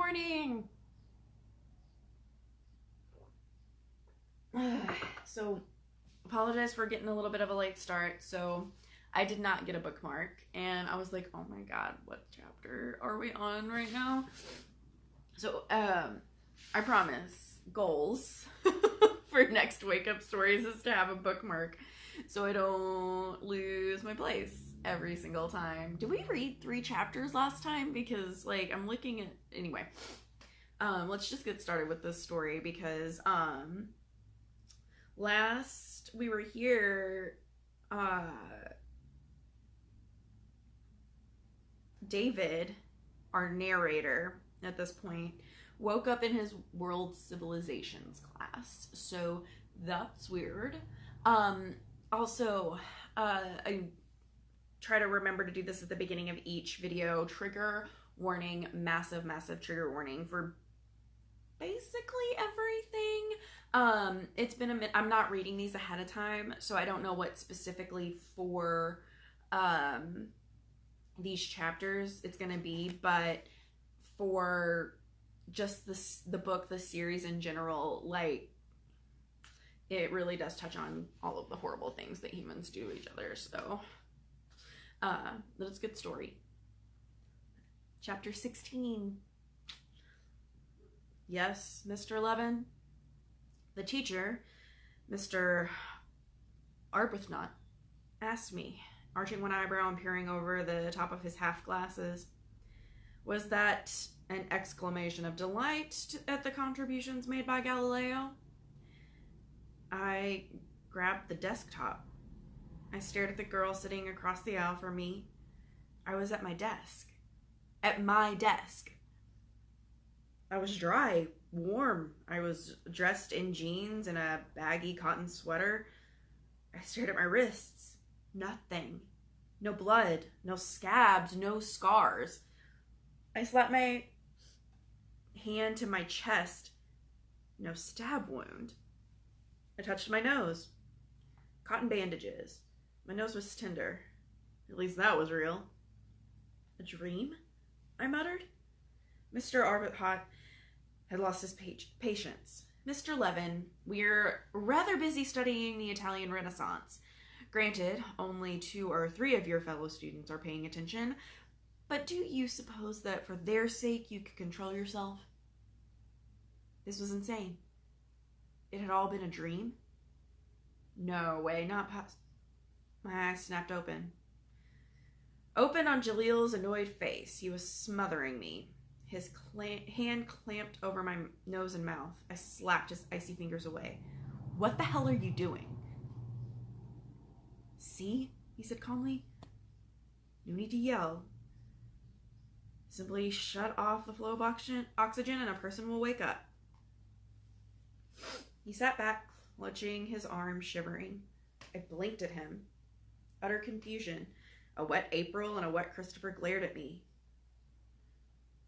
morning. So, apologize for getting a little bit of a late start. So, I did not get a bookmark, and I was like, oh my god, what chapter are we on right now? So, I promise, goals for next Wake Up Stories is to have a bookmark so I don't lose my place every single time. Did we read 3 chapters last time? Because, like, I'm looking at... Anyway, let's just get started with this story because, last we were here, David, our narrator at this point, woke up in his world civilizations class. So that's weird. Also, I try to remember to do this at the beginning of each video. Trigger warning, massive trigger warning for basically everything. It's been a minute. I'm not reading these ahead of time, so I don't know what specifically for these chapters it's gonna be, but for just the book, the series in general, like, it really does touch on all of the horrible things that humans do to each other. So let's get story. Chapter 16. Yes, Mr. Levin. The teacher, Mr. Arbuthnot, asked me, arching one eyebrow and peering over the top of his half glasses. Was that an exclamation of delight at the contributions made by Galileo? I grabbed the desktop. I stared at the girl sitting across the aisle from me. I was at my desk. At my desk. I was dry, warm. I was dressed in jeans and a baggy cotton sweater. I stared at my wrists. Nothing. No blood, no scabs, no scars. I slapped my hand to my chest. No stab wound. I touched my nose. Cotton bandages. My nose was tender. At least that was real. A dream? I muttered. Mr. Arbuthnot had lost his patience. Mr. Levin, we're rather busy studying the Italian Renaissance. Granted, only 2 or 3 of your fellow students are paying attention, but do you suppose that for their sake you could control yourself? This was insane. It had all been a dream? No way, not possible. My eyes snapped open. Open on Jalil's annoyed face. He was smothering me. His hand clamped over my nose and mouth. I slapped his icy fingers away. What the hell are you doing? See? He said calmly. No need to yell. Simply shut off the flow of oxygen and a person will wake up. He sat back, clutching his arm, shivering. I blinked at him. Utter confusion. A wet April and a wet Christopher glared at me.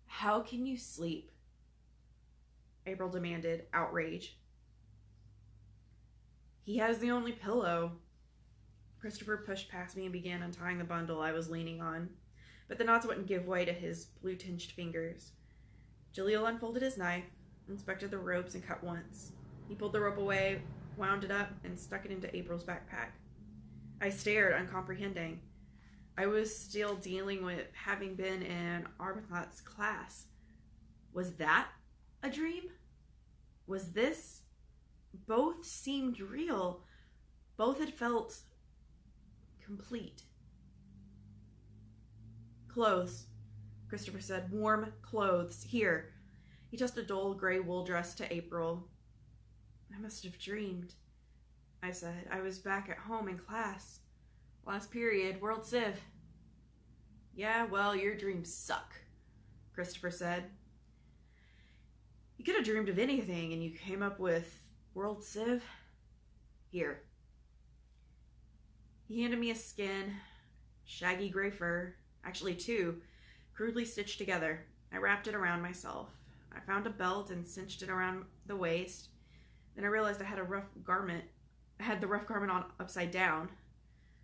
How can you sleep? April demanded, outrage. He has the only pillow. Christopher pushed past me and began untying the bundle I was leaning on, but the knots wouldn't give way to his blue-tinged fingers. Jalil unfolded his knife, inspected the ropes, and cut once. He pulled the rope away, wound it up, and stuck it into April's backpack. I stared, uncomprehending. I was still dealing with having been in Arbuthnot's class. Was that a dream? Was this? Both seemed real. Both had felt complete. Clothes, Christopher said. Warm clothes. Here. He tossed a dull gray wool dress to April. I must have dreamed, I said. I was back at home in class. Last period, World Civ. Yeah, well, your dreams suck, Christopher said. You could have dreamed of anything and you came up with World Civ. Here. He handed me a skin, shaggy gray fur, actually 2, crudely stitched together. I wrapped it around myself. I found a belt and cinched it around the waist. Then I realized I had the rough garment on upside down.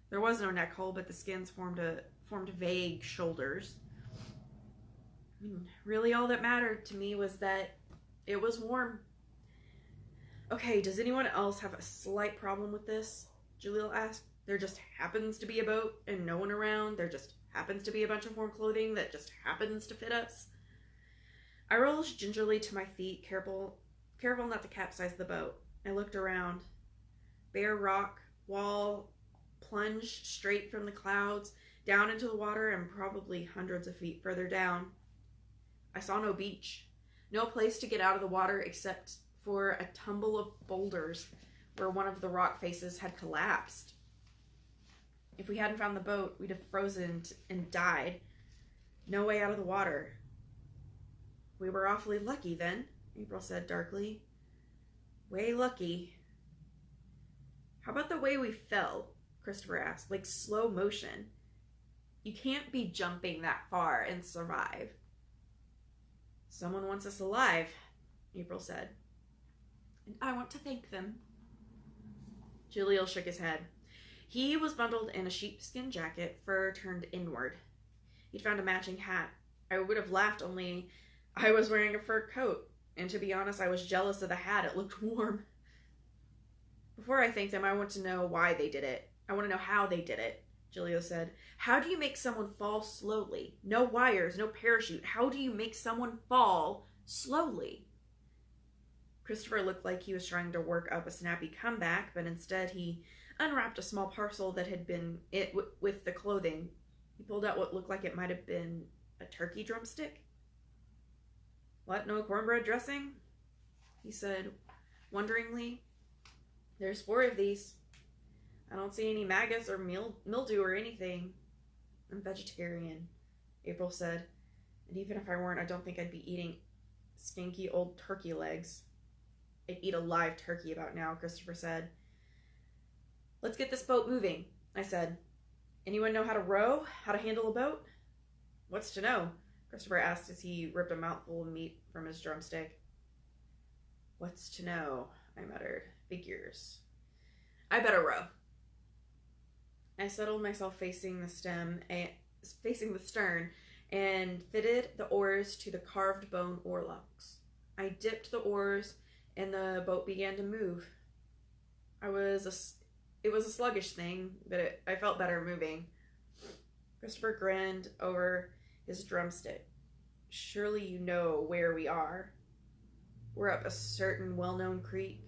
There was no neck hole, but the skins formed vague shoulders. Really all that mattered to me was that it was warm. Okay, does anyone else have a slight problem with this? Jaleel asked. There just happens to be a boat and no one around. There just happens to be a bunch of warm clothing that just happens to fit us. I rose gingerly to my feet, careful not to capsize the boat. I looked around. Bare rock wall plunged straight from the clouds down into the water and probably hundreds of feet further down. I saw no beach, no place to get out of the water except for a tumble of boulders where one of the rock faces had collapsed. If we hadn't found the boat, we'd have frozen and died. No way out of the water. We were awfully lucky then, April said darkly. Way lucky. How about the way we fell? Christopher asked. Like slow motion. You can't be jumping that far and survive. Someone wants us alive, April said. And I want to thank them. Jaleel shook his head. He was bundled in a sheepskin jacket, fur turned inward. He'd found a matching hat. I would have laughed, only I was wearing a fur coat, and to be honest, I was jealous of the hat. It looked warm. Before I thank them, I want to know why they did it. I want to know how they did it, Jaleel said. How do you make someone fall slowly? No wires, no parachute. How do you make someone fall slowly? Christopher looked like he was trying to work up a snappy comeback, but instead he unwrapped a small parcel that had been with the clothing. He pulled out what looked like it might have been a turkey drumstick. What, no cornbread dressing? He said wonderingly. There's 4 of these. I don't see any maggots or mildew or anything. I'm vegetarian, April said. And even if I weren't, I don't think I'd be eating stinky old turkey legs. I'd eat a live turkey about now, Christopher said. Let's get this boat moving, I said. Anyone know how to row? How to handle a boat? What's to know? Christopher asked as he ripped a mouthful of meat from his drumstick. What's to know? I muttered. Figures. I better row. I settled myself facing the stern and fitted the oars to the carved bone oarlocks. I dipped the oars and the boat began to move. It was a sluggish thing, but I felt better moving. Christopher grinned over his drumstick. Surely you know where we are. We're up a certain well-known creek,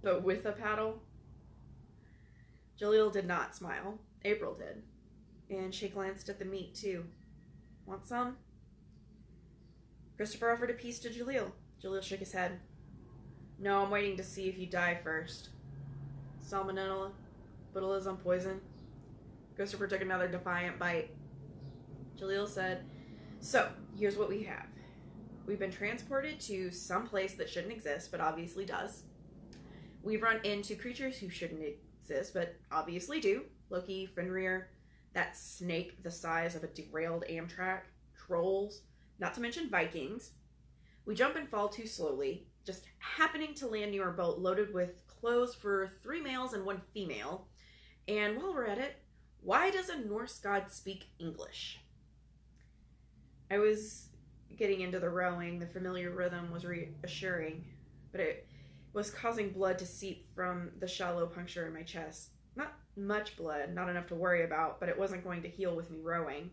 but with a paddle. Jaleel did not smile. April did. And she glanced at the meat, too. Want some? Christopher offered a piece to Jaleel. Jaleel shook his head. No, I'm waiting to see if you die first. Salmonella, botulism, poison. Christopher took another defiant bite. Jaleel said, so, here's what we have. We've been transported to some place that shouldn't exist, but obviously does. We've run into creatures who shouldn't exist, but obviously do. Loki, Fenrir, that snake the size of a derailed Amtrak, trolls, not to mention Vikings. We jump and fall too slowly, just happening to land near a boat loaded with clothes for 3 males and 1 female. And while we're at it, why does a Norse god speak English? I was getting into the rowing. The familiar rhythm was reassuring, but it was causing blood to seep from the shallow puncture in my chest. Not much blood, not enough to worry about, but it wasn't going to heal with me rowing.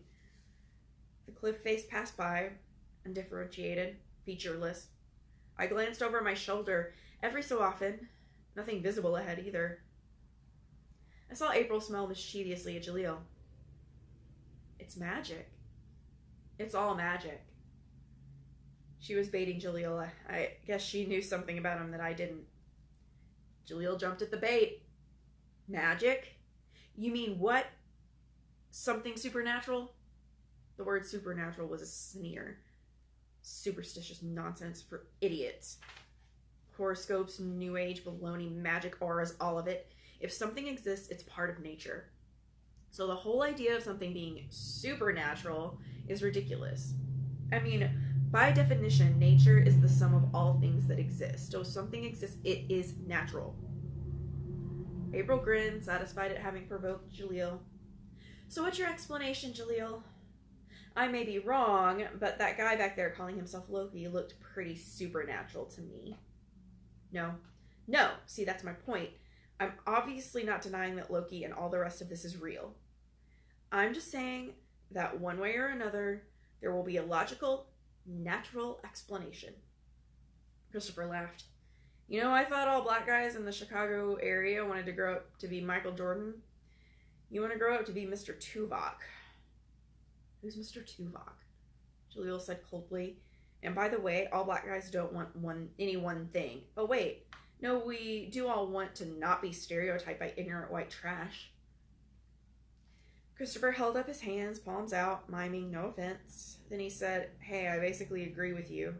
The cliff face passed by, undifferentiated, featureless. I glanced over my shoulder every so often, nothing visible ahead either. I saw April smile mischievously at Jaleel. It's magic. It's all magic. She was baiting Jaleel. I guess she knew something about him that I didn't. Jaleel jumped at the bait. Magic? You mean what? Something supernatural? The word supernatural was a sneer. Superstitious nonsense for idiots. Horoscopes, new age, baloney, magic, auras, all of it. If something exists, it's part of nature. So the whole idea of something being supernatural is ridiculous. I mean, by definition, nature is the sum of all things that exist. So if something exists, it is natural. April grinned, satisfied at having provoked Jaleel. So what's your explanation, Jaleel? I may be wrong, but that guy back there calling himself Loki looked pretty supernatural to me. No. See, that's my point. I'm obviously not denying that Loki and all the rest of this is real. I'm just saying that one way or another, there will be a logical, natural explanation. Christopher laughed. You know, I thought all black guys in the Chicago area wanted to grow up to be Michael Jordan. You want to grow up to be Mr. Tuvok. Who's Mr. Tuvok? Jaleel said coldly. And by the way, all black guys don't want any one thing. Oh wait, no, we do all want to not be stereotyped by ignorant white trash. Christopher held up his hands, palms out, miming no offense. Then he said, hey, I basically agree with you.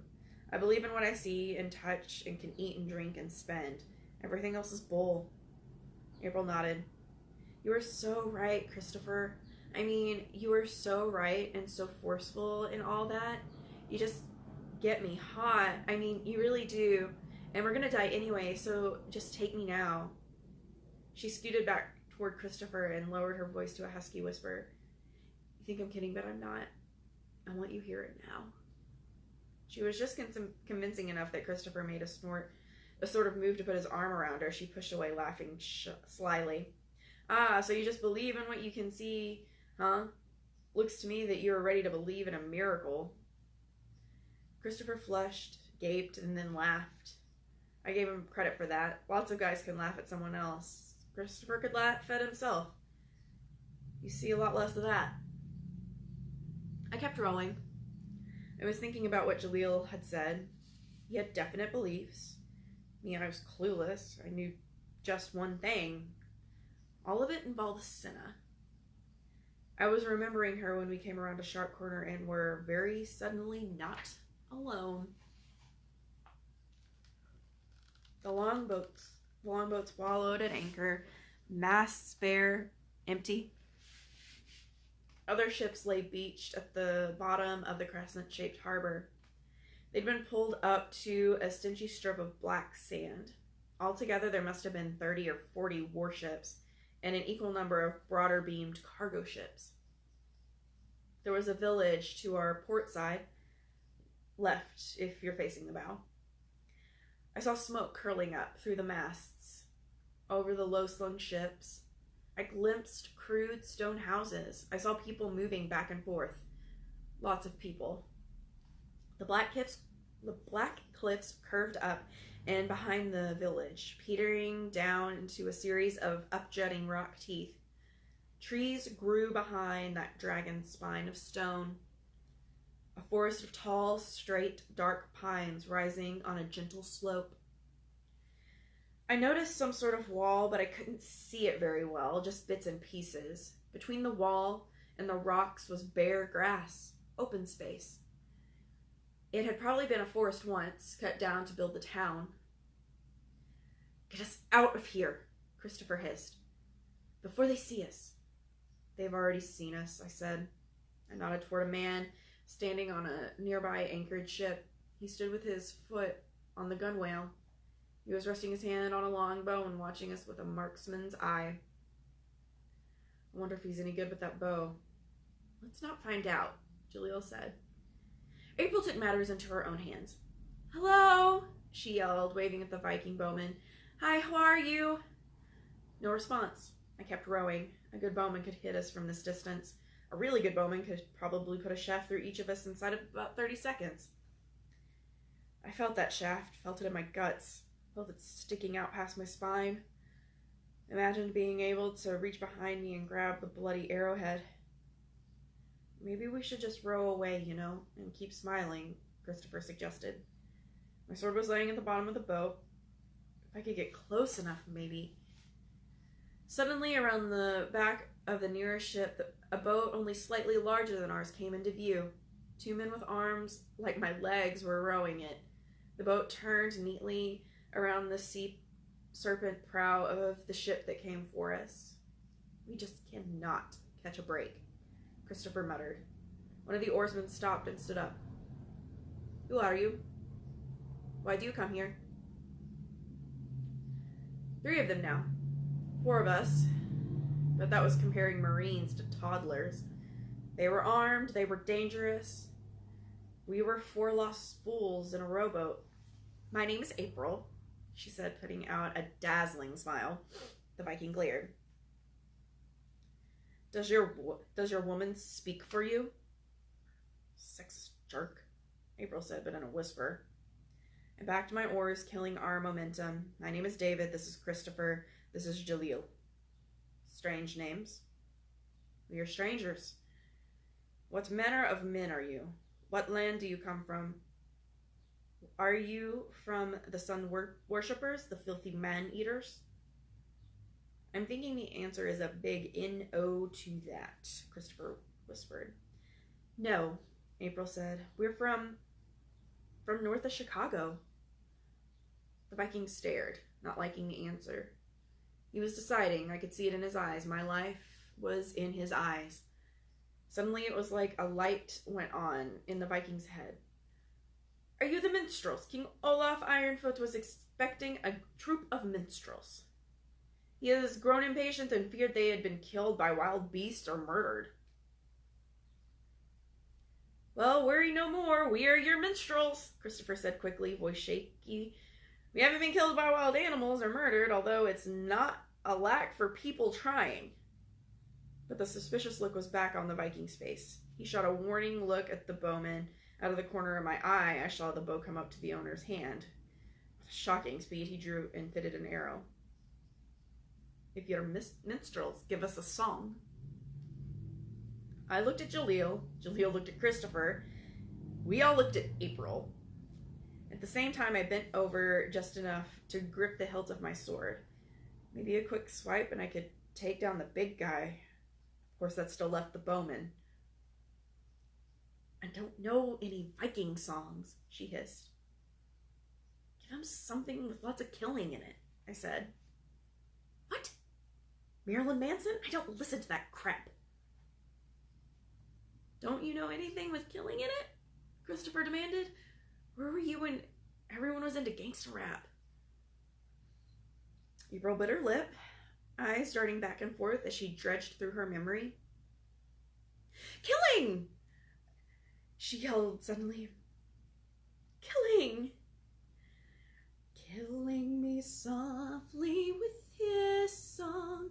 I believe in what I see and touch and can eat and drink and spend. Everything else is bull. April nodded. You are so right, Christopher. I mean, you are so right and so forceful in all that. You just get me hot. I mean, you really do. And we're going to die anyway, so just take me now. She scooted back toward Christopher and lowered her voice to a husky whisper. You think I'm kidding, but I'm not. I want you here and now. She was just convincing enough that Christopher made a sort of move to put his arm around her. She pushed away, laughing slyly. Ah, so you just believe in what you can see, huh? Looks to me that you are ready to believe in a miracle. Christopher flushed, gaped, and then laughed. I gave him credit for that. Lots of guys can laugh at someone else. Christopher could laugh at himself. You see a lot less of that. I kept rolling. I was thinking about what Jaleel had said. He had definite beliefs. Me, I was clueless. I knew just one thing. All of it involved Senna. I was remembering her when we came around a sharp corner and were very suddenly not alone. The longboats wallowed at anchor, masts bare, empty. Other ships lay beached at the bottom of the crescent-shaped harbor. They'd been pulled up to a stingy strip of black sand. Altogether, there must have been 30 or 40 warships and an equal number of broader-beamed cargo ships. There was a village to our port side, left if you're facing the bow. I saw smoke curling up through the masts, over the low-slung ships. I glimpsed crude stone houses. I saw people moving back and forth. Lots of people. The black cliffs curved up and behind the village, petering down into a series of up-jutting rock teeth. Trees grew behind that dragon spine of stone. A forest of tall, straight, dark pines rising on a gentle slope. I noticed some sort of wall, but I couldn't see it very well, just bits and pieces. Between the wall and the rocks was bare grass, open space. It had probably been a forest once, cut down to build the town. Get us out of here, Christopher hissed, before they see us. They've already seen us, I said. I nodded toward a man standing on a nearby anchored ship. He stood with his foot on the gunwale. He was resting his hand on a longbow and watching us with a marksman's eye. I wonder if he's any good with that bow. Let's not find out, Jaleel said. April took matters into her own hands. Hello, she yelled, waving at the Viking bowman. Hi, how are you? No response. I kept rowing. A good bowman could hit us from this distance. A really good bowman could probably put a shaft through each of us inside of about 30 seconds. I felt that shaft, felt it in my guts, felt it sticking out past my spine. Imagined being able to reach behind me and grab the bloody arrowhead. Maybe we should just row away, and keep smiling, Christopher suggested. My sword was laying at the bottom of the boat. If I could get close enough, maybe. Suddenly, around the back of the nearest ship, a boat only slightly larger than ours came into view. Two men with arms like my legs were rowing it. The boat turned neatly around the sea serpent prow of the ship that came for us. We just cannot catch a break, Christopher muttered. One of the oarsmen stopped and stood up. Who are you? Why do you come here? 3 of them now. 4 of us. But that was comparing Marines to toddlers. They were armed, they were dangerous. We were 4 lost fools in a rowboat. My name is April, she said, putting out a dazzling smile. The Viking glared. Does your woman speak for you? Sexist jerk, April said, but in a whisper. I backed my oars, killing our momentum. My name is David, this is Christopher, this is Jaleel. Strange names. We are strangers. What manner of men are you? What land do you come from? Are you from the sun worshippers, the filthy man-eaters? I'm thinking the answer is a big N-O to that, Christopher whispered. No, April said. We're from north of Chicago. The Viking stared, not liking the answer. He was deciding. I could see it in his eyes. My life was in his eyes. Suddenly it was like a light went on in the Viking's head. Are you the minstrels? King Olaf Ironfoot was expecting a troop of minstrels. He has grown impatient and feared they had been killed by wild beasts or murdered. Well, worry no more. We are your minstrels, Christopher said quickly, voice shaky. We haven't been killed by wild animals or murdered, although it's not a lack for people trying. But the suspicious look was back on the Viking's face. He shot a warning look at the bowman. Out of the corner of my eye, I saw the bow come up to the owner's hand. With shocking speed, he drew and fitted an arrow. If you're minstrels, give us a song. I looked at Jaleel. Jaleel looked at Christopher. We all looked at April. At the same time, I bent over just enough to grip the hilt of my sword. Maybe a quick swipe and I could take down the big guy. Of course, that still left the bowman. I don't know any Viking songs, she hissed. Give him something with lots of killing in it, I said. What? Marilyn Manson? I don't listen to that crap. Don't you know anything with killing in it? Christopher demanded. Where were you when everyone was into gangster rap? April bit her lip, eyes darting back and forth as she dredged through her memory. Killing! She yelled suddenly. Killing! Killing me softly with his song,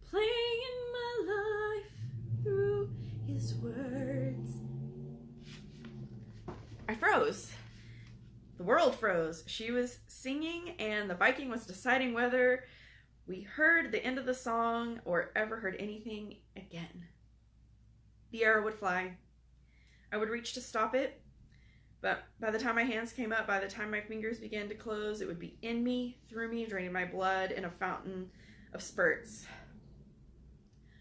playing my life through his words. I froze. The world froze. She was singing and the Viking was deciding whether we heard the end of the song or ever heard anything again. The arrow would fly. I would reach to stop it, but by the time my hands came up, by the time my fingers began to close, it would be in me, through me, draining my blood in a fountain of spurts.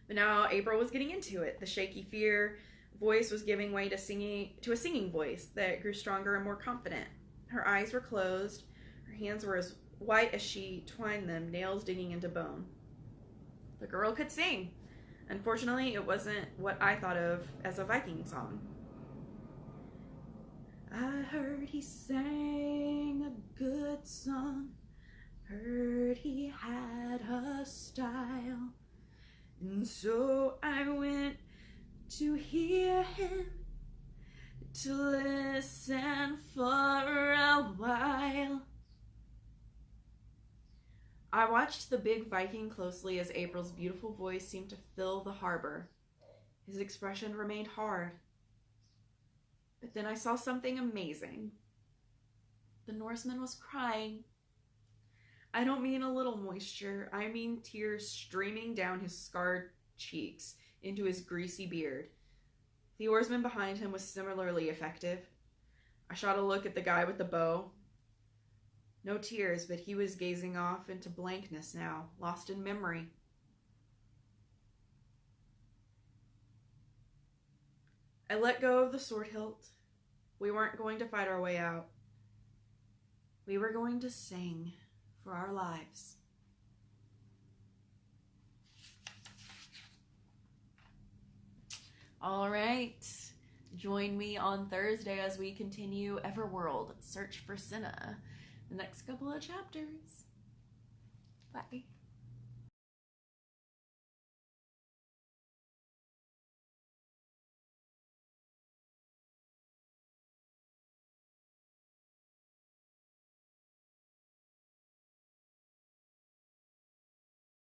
But now April was getting into it. The shaky fear voice was giving way to a singing voice that grew stronger and more confident. Her eyes were closed. Her hands were as white as she twined them, nails digging into bone. The girl could sing. Unfortunately, it wasn't what I thought of as a Viking song. I heard he sang a good song, heard he had a style, and so I went to hear him, to listen for a while. I watched the big Viking closely as April's beautiful voice seemed to fill the harbor. His expression remained hard. But then I saw something amazing. The Norseman was crying. I don't mean a little moisture. I mean tears streaming down his scarred cheeks into his greasy beard. The oarsman behind him was similarly effective. I shot a look at the guy with the bow. No tears, but he was gazing off into blankness now, lost in memory. I let go of the sword hilt. We weren't going to fight our way out. We were going to sing for our lives. All right. Join me on Thursday as we continue Everworld, Search for Senna, the next couple of chapters. Bye.